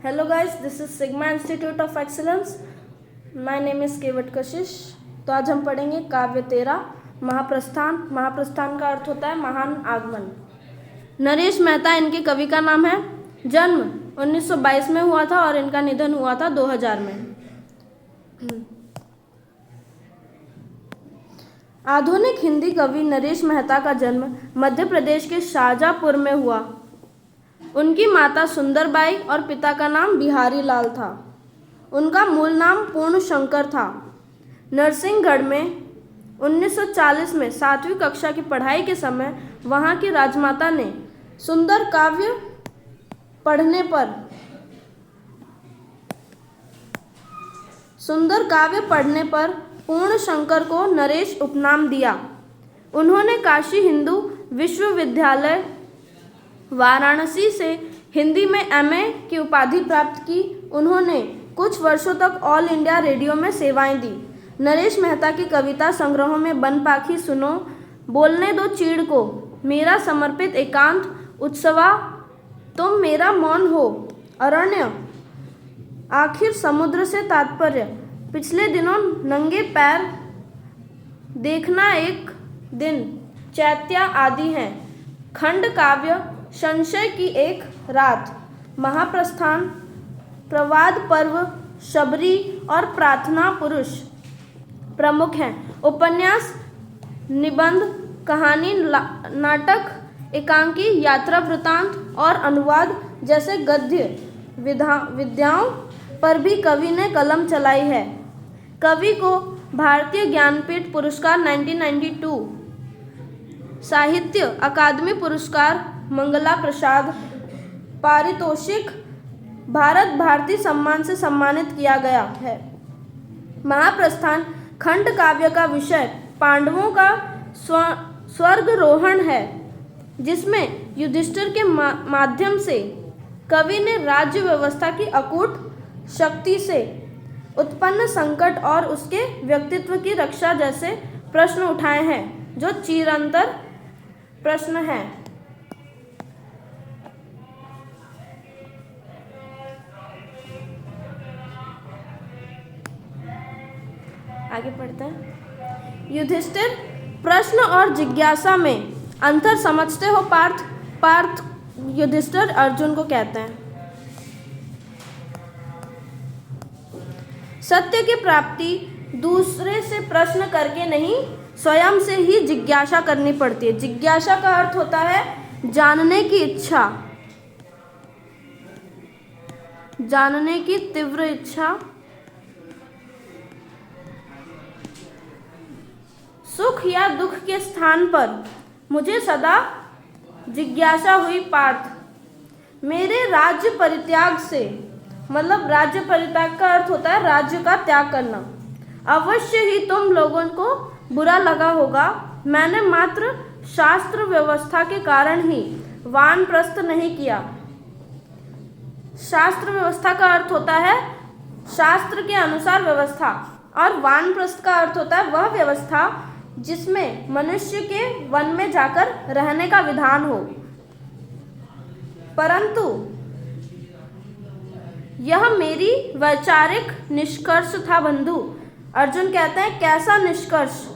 Hello guys, this is Sigma Institute of Excellence. My name is केवट कशिश. तो आज हम पढ़ेंगे काव्य 13 महाप्रस्थान. महाप्रस्थान का अर्थ होता है महान आगमन. नरेश मेहता इनके कवि का नाम है. जन्म 1922 में हुआ था और इनका निधन हुआ था 2000 में. आधुनिक हिंदी कवि नरेश मेहता का जन्म मध्य प्रदेश के शाहजहाँपुर में हुआ. उनकी माता सुंदरबाई और पिता का नाम बिहारी लाल था. उनका मूल नाम पूर्ण शंकर था. नरसिंहगढ़ में 1940 में 7वीं कक्षा की पढ़ाई के समय वहां की राजमाता ने सुंदर काव्य पढ़ने पर पूर्ण शंकर को नरेश उपनाम दिया. उन्होंने काशी हिंदू विश्वविद्यालय वाराणसी से हिंदी में एमए की उपाधि प्राप्त की. उन्होंने कुछ वर्षों तक ऑल इंडिया रेडियो में सेवाएं दी. नरेश मेहता की कविता संग्रहों में बन पाखी सुनो, बोलने दो चीड़ को, मेरा समर्पित एकांत, उत्सवा, तुम मेरा मौन हो, अरण्य, आखिर समुद्र से तात्पर्य, पिछले दिनों नंगे पैर, देखना एक दिन, चैत्या आदि हैं. खंड काव्य संशय की एक रात, महाप्रस्थान, प्रवाद पर्व, शबरी और प्रार्थना पुरुष प्रमुख हैं. उपन्यास, निबंध, कहानी, नाटक, एकांकी, यात्रा वृत्तांत और अनुवाद जैसे गद्य विधाओं पर भी कवि ने कलम चलाई है. कवि को भारतीय ज्ञानपीठ पुरस्कार 1992, साहित्य अकादमी पुरस्कार, मंगला प्रसाद पारितोषिक, भारत भारती सम्मान से सम्मानित किया गया है. महाप्रस्थान खंड काव्य का विषय पांडवों का स्वर्गरोहण है, जिसमें युधिष्ठिर के माध्यम से कवि ने राज्य व्यवस्था की अकूट शक्ति से उत्पन्न संकट और उसके व्यक्तित्व की रक्षा जैसे प्रश्न उठाए हैं, जो चिरंतर प्रश्न हैं. आगे पढ़ते हैं. युधिष्ठिर, प्रश्न और जिज्ञासा में अंतर समझते हो पार्थ? पार्थ युधिष्ठिर अर्जुन को कहते हैं. सत्य की प्राप्ति दूसरे से प्रश्न करके नहीं, स्वयं से ही जिज्ञासा करनी पड़ती है. जिज्ञासा का अर्थ होता है जानने की इच्छा, जानने की तीव्र इच्छा. सुख या दुख के स्थान पर मुझे सदा जिज्ञासा हुई पार्थ. मेरे राज्य परित्याग से, मतलब राज्य परित्याग का अर्थ होता है राज्य का त्याग करना, अवश्य ही तुम लोगों को बुरा लगा होगा. मैंने मात्र शास्त्र व्यवस्था के कारण ही वानप्रस्थ नहीं किया. शास्त्र व्यवस्था का अर्थ होता है शास्त्र के अनुसार व्यवस्था, और वानप्रस्थ का अर्थ होता है वह व्यवस्था जिसमें मनुष्य के वन में जाकर रहने का विधान हो. परंतु यह मेरी वैचारिक निष्कर्ष था बंधु. अर्जुन कहते हैं कैसा निष्कर्ष?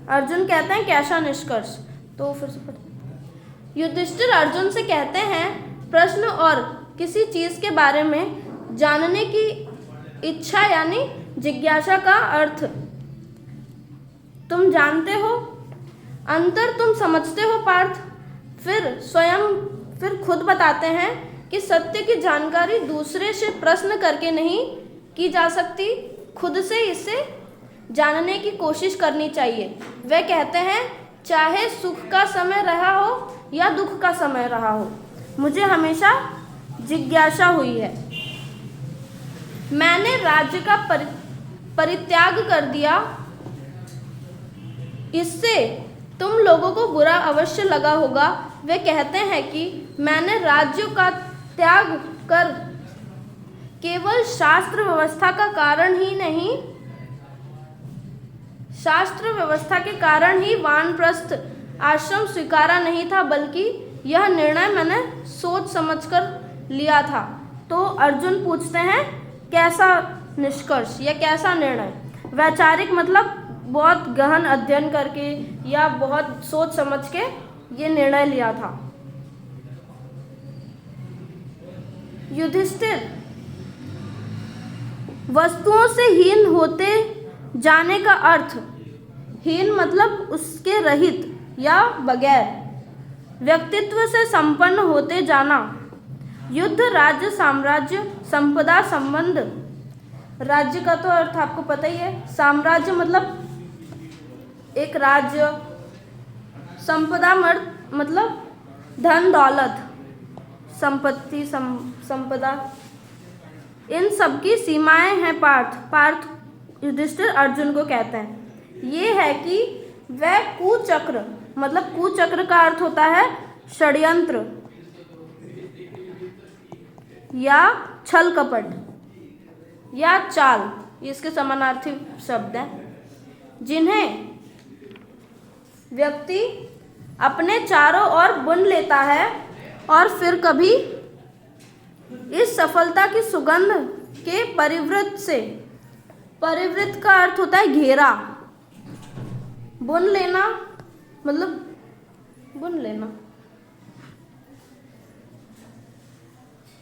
अर्जुन कहते हैं कैसा निष्कर्ष? तो फिर से पढ़ते. युधिष्ठिर अर्जुन से कहते हैं प्रश्न और किसी चीज के बारे में जानने की इच्छा यानी जिज्ञासा का अर्थ तुम जानते हो, अंतर तुम समझते हो पार्थ. फिर खुद बताते हैं कि सत्य की जानकारी दूसरे से प्रश्न करके नहीं की जा सकती, खुद से इसे जानने की कोशिश करनी चाहिए. वे कहते हैं चाहे सुख का समय रहा हो या दुख का समय रहा हो, मुझे हमेशा जिज्ञासा हुई है. मैंने राज्य का परित्याग कर दिया, इससे तुम लोगों को बुरा अवश्य लगा होगा. वे कहते हैं कि मैंने राज्य का त्याग कर केवल शास्त्र व्यवस्था का कारण ही नहीं, शास्त्र व्यवस्था के कारण ही वानप्रस्थ आश्रम स्वीकारा नहीं था, बल्कि यह निर्णय मैंने सोच समझकर लिया था। तो अर्जुन पूछते हैं कैसा निष्कर्ष या कैसा निर्णय। वैचारिक मतलब बहुत गहन अध्ययन करके या बहुत सोच समझ के ये निर्णय लिया था। युधिष्ठिर, वस्तुओं से हीन होते जाने का अर्थ, हीन मतलब उसके रहित या बगैर, व्यक्तित्व से संपन्न होते जाना, युद्ध, राज्य, साम्राज्य, संपदा, संबंध। राज्य का तो अर्थ आपको पता ही है, साम्राज्य मतलब एक राज्य, संपदा मतलब धन दौलत, संपत्ति, संपदा, इन सब की सीमाएं हैं पार्थ युधिष्ठिर अर्जुन को कहते हैं। ये है कि वह कुचक्र, मतलब कुचक्र का अर्थ होता है षड्यंत्र या छल कपट या चाल, ये इसके समानार्थी शब्द हैं, जिन्हें व्यक्ति अपने चारों ओर बुन लेता है और फिर कभी इस सफलता की सुगंध के परिवृत से, परिवृत का अर्थ होता है घेरा, बुन लेना मतलब बुन लेना,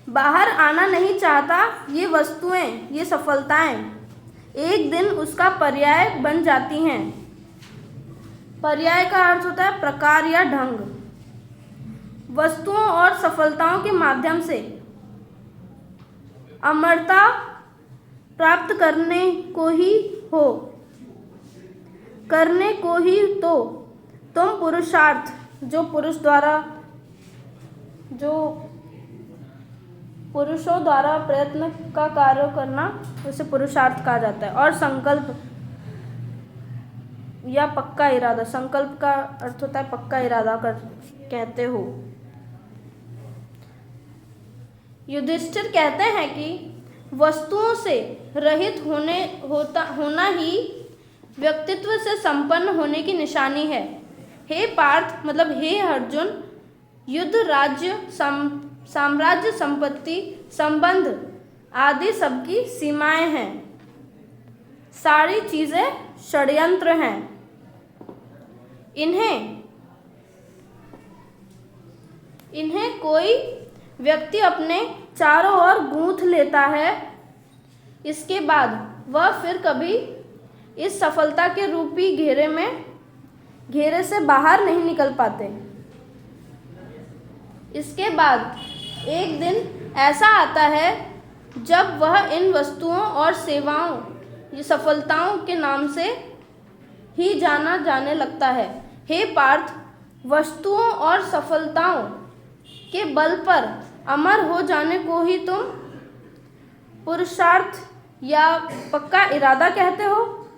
बाहर आना नहीं चाहता। ये वस्तुएं, ये सफलताएं एक दिन उसका पर्याय बन जाती हैं। पर्याय का अर्थ होता है प्रकार या ढंग। वस्तुओं और सफलताओं के माध्यम से अमरता प्राप्त करने को ही तो तुम पुरुषार्थ, जो पुरुषों द्वारा प्रयत्न का कार्य करना, उसे पुरुषार्थ कहा जाता है। और संकल्प या पक्का इरादा, संकल्प का अर्थ होता है पक्का इरादा कहते हो। युधिष्ठिर कहते हैं कि वस्तुओं से रहित होना ही व्यक्तित्व से संपन्न होने की निशानी है। हे पार्थ मतलब हे अर्जुन, युद्ध, राज्य, साम्राज्य, संपत्ति, संबंध आदि सबकी सीमाएं हैं। सारी चीजें षड्यंत्र हैं। इन्हें कोई व्यक्ति अपने चारों ओर गूंथ लेता है। इसके बाद वह फिर कभी इस सफलता के रूपी घेरे से बाहर नहीं निकल पाते। इसके बाद एक दिन ऐसा आता है जब वह इन वस्तुओं और सेवाओं, ये सफलताओं के नाम से ही जाना जाने लगता है। हे पार्थ, वस्तुओं और सफलताओं के बल पर अमर हो जाने को ही तुम पुरुषार्थ या पक्का इरादा कहते हो,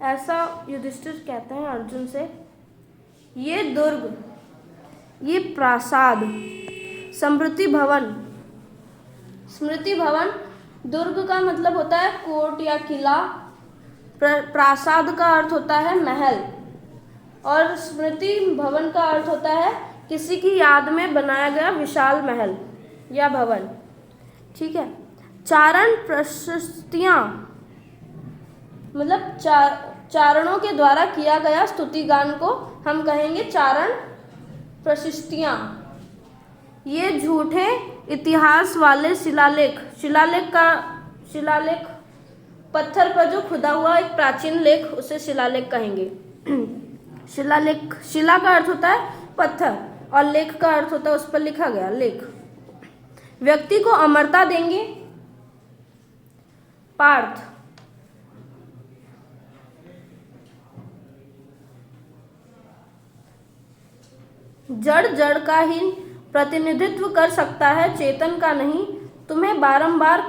ऐसा युधिष्ठिर कहते हैं अर्जुन से। ये दुर्ग, ये प्रासाद, स्मृति भवन, दुर्ग का मतलब होता है कोट या किला, प्रासाद का अर्थ होता है महल, और स्मृति भवन का अर्थ होता है किसी की याद में बनाया गया विशाल महल या भवन। ठीक है। चारण प्रशस्तियाँ मतलब चारणों के द्वारा किया गया स्तुतिगान को हम कहेंगे चारण प्रशस्तियाँ। ये झूठे इतिहास वाले शिलालेख पत्थर पर जो खुदा हुआ एक प्राचीन लेख, उसे शिलालेख कहेंगे। शिला का अर्थ होता है पत्थर और लेख का अर्थ होता है उस पर लिखा गया लेख। व्यक्ति को अमरता देंगे। पार्थ, जड़ का ही प्रतिनिधित्व कर सकता है, चेतन का नहीं। तुम्हें बारंबार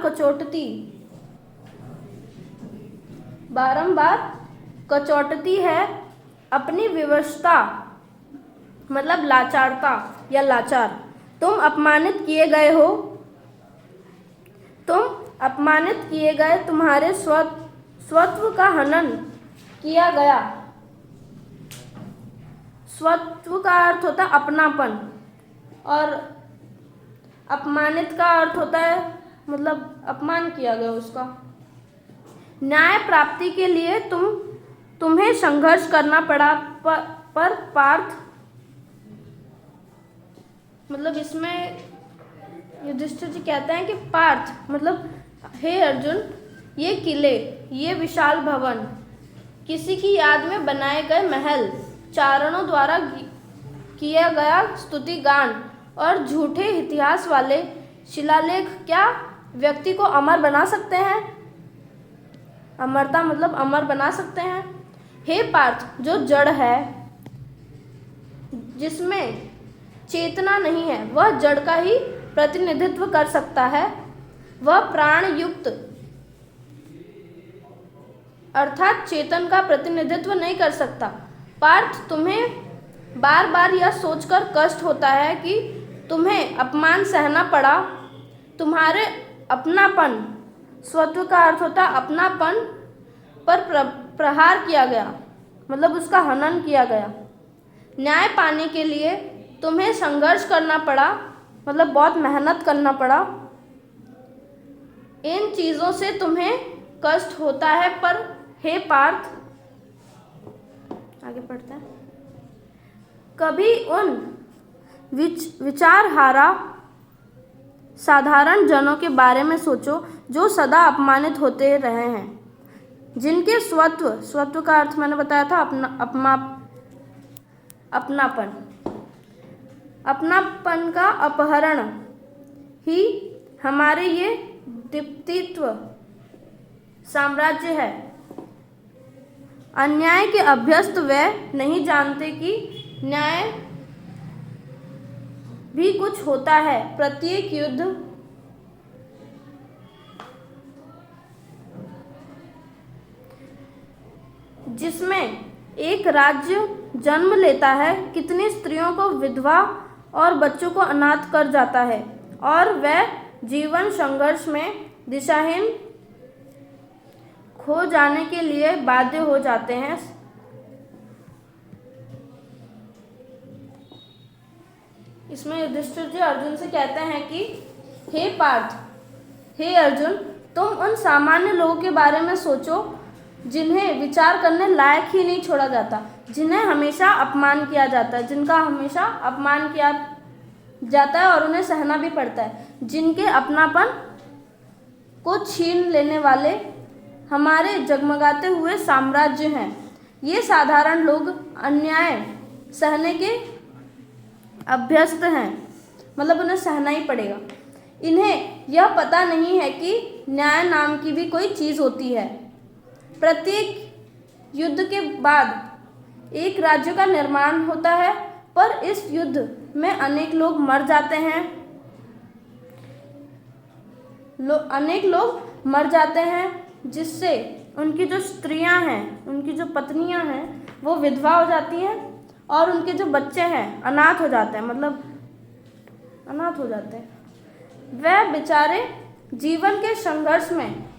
कचोटती है अपनी विवशता मतलब लाचारता या लाचार। तुम अपमानित किए गए, तुम्हारे स्वत्व का हनन किया गया। स्वत्व का अर्थ होता है अपनापन, और अपमानित का अर्थ होता है मतलब अपमान किया गया उसका। न्याय प्राप्ति के लिए तुम्हें संघर्ष करना पड़ा, पर पार्थ मतलब इसमें युधिष्ठिर जी कहते हैं कि पार्थ मतलब हे अर्जुन, ये किले, ये विशाल भवन, किसी की याद में बनाए गए महल, चारणों द्वारा किया गया स्तुति गान और झूठे इतिहास वाले शिलालेख क्या व्यक्ति को अमर बना सकते हैं? अमरता मतलब अमर बना सकते हैं। हे पार्थ, जो जड़ है, जिसमें चेतना नहीं है, वह जड़ का ही प्रतिनिधित्व कर सकता है। वह प्राण युक्त अर्थात चेतन का प्रतिनिधित्व नहीं कर सकता। पार्थ, तुम्हें बार बार यह सोचकर कष्ट होता है कि तुम्हें अपमान सहना पड़ा। तुम्हारे अपनापन, स्वत्व का अर्थ होता है अपनापन, पर प्रहार किया गया मतलब उसका हनन किया गया। न्याय पाने के लिए तुम्हें संघर्ष करना पड़ा मतलब बहुत मेहनत करना पड़ा। इन चीज़ों से तुम्हें कष्ट होता है, पर हे पार्थ, आगे पढ़ते हैं, कभी उन विचारहारा साधारण जनों के बारे में सोचो जो सदा अपमानित होते रहे हैं, जिनके स्वत्व का अर्थ मैंने बताया था अपनापन का अपहरण ही हमारे ये दीप्तित्व साम्राज्य है। अन्याय के अभ्यस्त वे नहीं जानते कि न्याय भी कुछ होता है। प्रत्येक युद्ध जिसमें एक राज्य जन्म लेता है, कितनी स्त्रियों को विधवा और बच्चों को अनाथ कर जाता है, और वह जीवन संघर्ष में दिशाहीन खो जाने के लिए बाध्य हो जाते हैं। इसमें युधिष्ठिर जी अर्जुन से कहते हैं कि हे पार्थ, हे अर्जुन, तुम उन सामान्य लोगों के बारे में सोचो जिन्हें विचार करने लायक ही नहीं छोड़ा जाता, जिन्हें हमेशा अपमान किया जाता है, जिनका हमेशा अपमान किया जाता है और उन्हें सहना भी पड़ता है, जिनके अपनापन को छीन लेने वाले हमारे जगमगाते हुए साम्राज्य हैं। ये साधारण लोग अन्याय सहने के अभ्यस्त हैं, मतलब उन्हें सहना ही पड़ेगा। इन्हें यह पता नहीं है कि न्याय नाम की भी कोई चीज़ होती है। प्रत्येक युद्ध के बाद एक राज्य का निर्माण होता है, पर इस युद्ध में अनेक लोग मर जाते हैं। अनेक लोग मर जाते हैं, जिससे उनकी जो स्त्रियां हैं, उनकी जो पत्नियां हैं, वो विधवा हो जाती हैं, और उनके जो बच्चे हैं अनाथ हो जाते हैं, मतलब अनाथ हो जाते हैं। वह बेचारे जीवन के संघर्ष में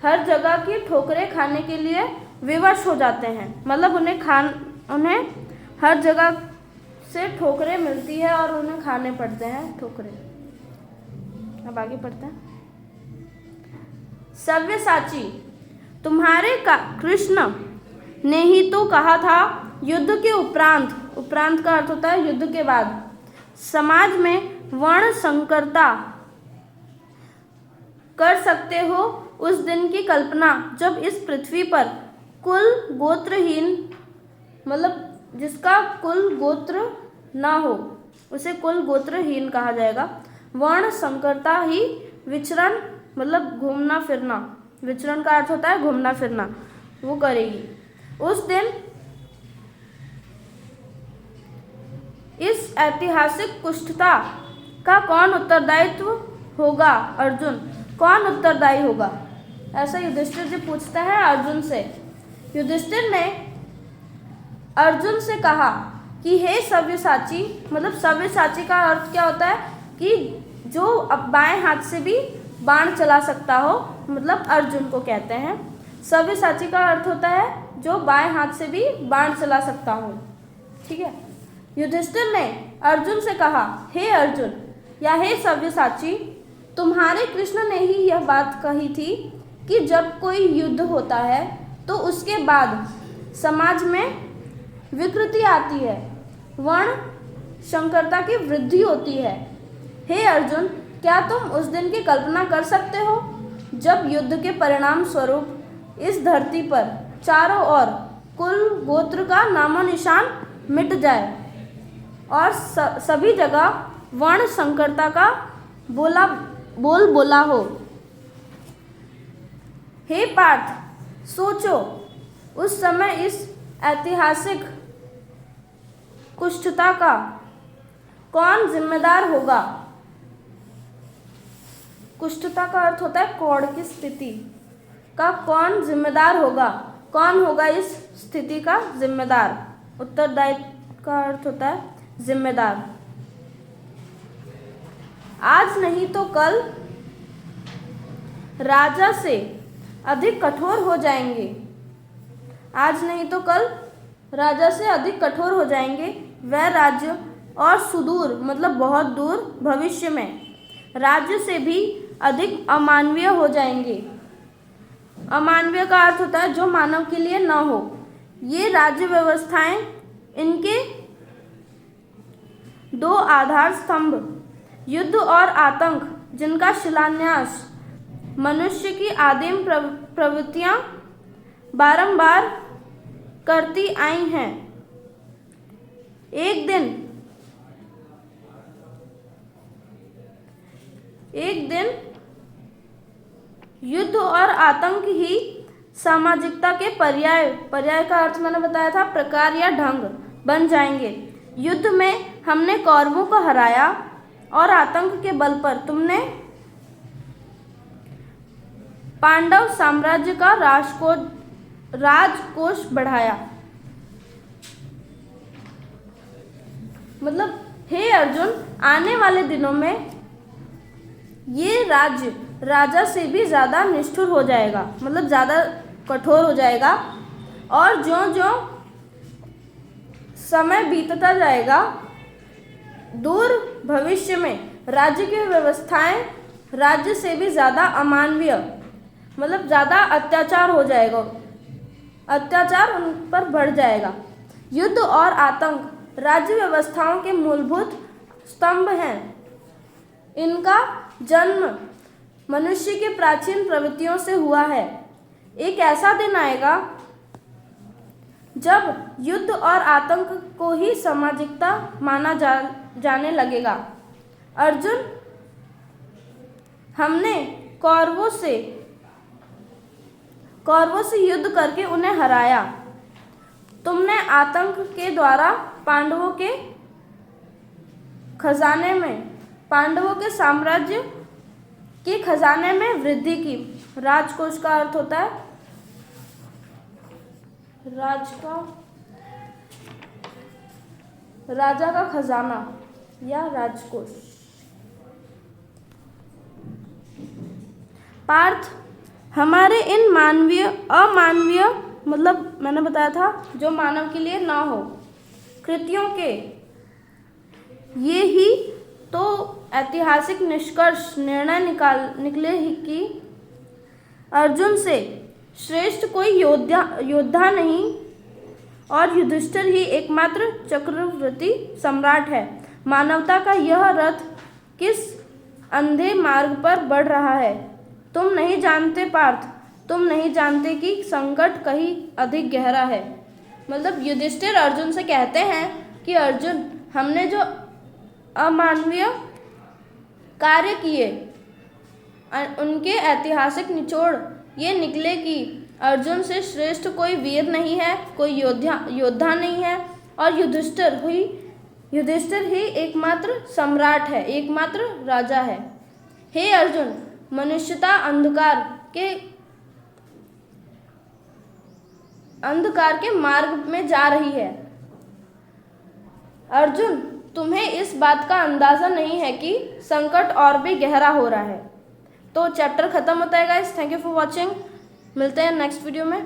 हर जगह की ठोकरें खाने के लिए विवश हो जाते हैं, मतलब उन्हें हर जगह से ठोकरें मिलती है और उन्हें खाने पड़ते हैं ठोकरें। अब आगे पढ़ते हैं। सव्यसाची, तुम्हारे कृष्ण ने ही तो कहा था, युद्ध के उपरांत का अर्थ होता है युद्ध के बाद, समाज में वर्ण संकरता कर सकते हो। उस दिन की कल्पना जब इस पृथ्वी पर कुल गोत्रहीन, मतलब जिसका कुल गोत्र ना हो उसे कुल गोत्रहीन कहा जाएगा। वर्ण संकरता ही विचरण मतलब घूमना फिरना, विचरण का अर्थ होता है घूमना फिरना, वो करेगी। उस दिन इस ऐतिहासिक कुष्ठता का कौन उत्तरदायित्व होगा? अर्जुन, कौन उत्तरदायी होगा? ऐसा युधिष्ठिर जी पूछते हैं अर्जुन से। युधिष्ठिर ने अर्जुन से कहा कि हे सव्यसाची, मतलब सव्यसाची का अर्थ क्या होता है कि जो अब बाएं हाथ से भी बाण चला सकता हो, मतलब अर्जुन को कहते हैं। सव्यसाची का अर्थ होता है जो बाएं हाथ से भी बाण चला सकता हो, ठीक है। युधिष्ठिर ने अर्जुन से कहा, हे अर्जुन या हे सव्यसाची, तुम्हारे कृष्ण ने ही यह बात कही थी कि जब कोई युद्ध होता है तो उसके बाद समाज में विकृति आती है, वर्ण संकरता की वृद्धि होती है। हे अर्जुन, क्या तुम उस दिन की कल्पना कर सकते हो जब युद्ध के परिणाम स्वरूप इस धरती पर चारों ओर कुल गोत्र का नामो निशान मिट जाए और सभी जगह वर्ण संकरता का बोला हो। हे पार्थ, सोचो उस समय इस ऐतिहासिक कुष्ठता का कौन जिम्मेदार होगा। कुष्ठता का अर्थ होता है कोढ़ की स्थिति का कौन जिम्मेदार होगा। कौन होगा इस स्थिति का जिम्मेदार। उत्तरदायित्व का अर्थ होता है जिम्मेदार। आज नहीं तो कल राजा से अधिक कठोर हो जाएंगे। आज नहीं तो कल राजा से अधिक कठोर हो जाएंगे वह राज्य, और सुदूर मतलब बहुत दूर भविष्य में राज्य से भी अधिक अमानवीय हो जाएंगे। अमानवीय का अर्थ होता है जो मानव के लिए न हो। ये राज्य व्यवस्थाएं, इनके दो आधार स्तंभ युद्ध और आतंक, जिनका शिलान्यास मनुष्य की आदिम प्रवृत्तियां बारंबार करती आई हैं, एक दिन युद्ध और आतंक ही सामाजिकता के पर्याय का अर्थ मैंने बताया था प्रकार या ढंग बन जाएंगे। युद्ध में हमने कौरवों को हराया और आतंक के बल पर तुमने पांडव साम्राज्य का राजकोष बढ़ाया। मतलब हे अर्जुन, आने वाले दिनों में ये राज्य राजा से भी ज़्यादा निष्ठुर हो जाएगा, मतलब ज़्यादा कठोर हो जाएगा। और जो समय बीतता जाएगा, दूर भविष्य में राज्य की व्यवस्थाएं राज्य से भी ज़्यादा अमानवीय, मतलब ज़्यादा अत्याचार हो जाएगा, अत्याचार उन पर बढ़ जाएगा। युद्ध और आतंक राज्य व्यवस्थाओं के मूलभूत स्तंभ हैं। इनका जन्म मनुष्य के प्राचीन प्रवृत्तियों से हुआ है। एक ऐसा दिन आएगा जब युद्ध और आतंक को ही सामाजिकता माना जाने लगेगा। अर्जुन, हमने कौरवों से युद्ध करके उन्हें हराया। तुमने आतंक के द्वारा पांडवों के साम्राज्य के खजाने में वृद्धि की। राजकोष का अर्थ होता है राजा का खजाना या राजकोष। पार्थ, हमारे इन अमानवीय मतलब मैंने बताया था जो मानव के लिए ना हो कृत्यों के ये ही तो ऐतिहासिक निष्कर्ष निर्णय निकले ही कि अर्जुन से श्रेष्ठ कोई योद्धा नहीं और युधिष्ठिर ही एकमात्र चक्रवर्ती सम्राट है। मानवता का यह रथ किस अंधे मार्ग पर बढ़ रहा है तुम नहीं जानते पार्थ। तुम नहीं जानते कि संकट कहीं अधिक गहरा है। मतलब युधिष्ठिर अर्जुन से कहते हैं कि अर्जुन, हमने जो अमानवीय कार्य किए उनके ऐतिहासिक निचोड़ ये निकले कि अर्जुन से श्रेष्ठ कोई वीर नहीं है, कोई योद्धा नहीं है और युधिष्ठिर ही एकमात्र सम्राट है, एकमात्र राजा है। हे अर्जुन, मनुष्यता अंधकार के मार्ग में जा रही है। अर्जुन, तुम्हें इस बात का अंदाजा नहीं है कि संकट और भी गहरा हो रहा है। तो चैप्टर खत्म होता है guys. Thank you for watching. मिलते हैं नेक्स्ट वीडियो में।